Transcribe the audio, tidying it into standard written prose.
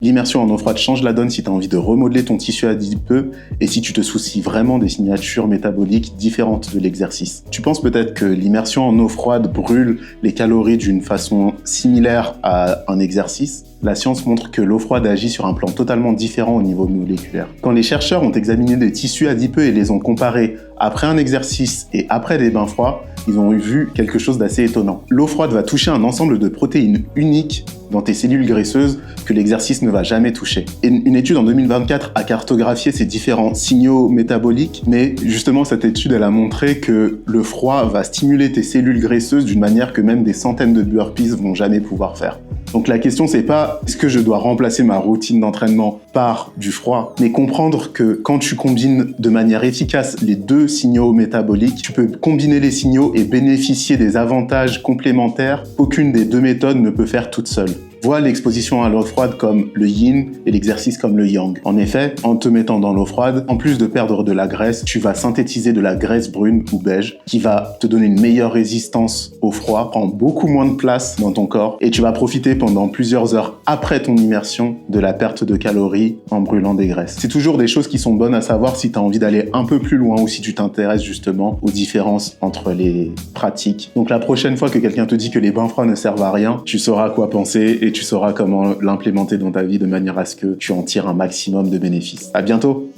L'immersion en eau froide change la donne si tu as envie de remodeler ton tissu adipeux et si tu te soucies vraiment des signatures métaboliques différentes de l'exercice. Tu penses peut-être que l'immersion en eau froide brûle les calories d'une façon similaire à un exercice. La science montre que l'eau froide agit sur un plan totalement différent au niveau moléculaire. Quand les chercheurs ont examiné des tissus adipeux et les ont comparés après un exercice et après des bains froids, ils ont vu quelque chose d'assez étonnant. L'eau froide va toucher un ensemble de protéines uniques dans tes cellules graisseuses que l'exercice ne va jamais toucher. Et une étude en 2024 a cartographié ces différents signaux métaboliques, mais justement cette étude elle a montré que le froid va stimuler tes cellules graisseuses d'une manière que même des centaines de burpees vont jamais pouvoir faire. Donc la question c'est pas est-ce que je dois remplacer ma routine d'entraînement par du froid, mais comprendre que quand tu combines de manière efficace les deux signaux métaboliques, tu peux combiner les signaux et bénéficier des avantages complémentaires qu'aucune des deux méthodes ne peut faire toute seule. Vois l'exposition à l'eau froide comme le yin et l'exercice comme le yang. En effet, en te mettant dans l'eau froide, en plus de perdre de la graisse, tu vas synthétiser de la graisse brune ou beige qui va te donner une meilleure résistance au froid, prend beaucoup moins de place dans ton corps et tu vas profiter pendant plusieurs heures après ton immersion de la perte de calories en brûlant des graisses. C'est toujours des choses qui sont bonnes à savoir si tu as envie d'aller un peu plus loin ou si tu t'intéresses justement aux différences entre les pratiques. Donc la prochaine fois que quelqu'un te dit que les bains froids ne servent à rien, tu sauras à quoi penser et tu sauras comment l'implémenter dans ta vie de manière à ce que tu en tires un maximum de bénéfices. À bientôt!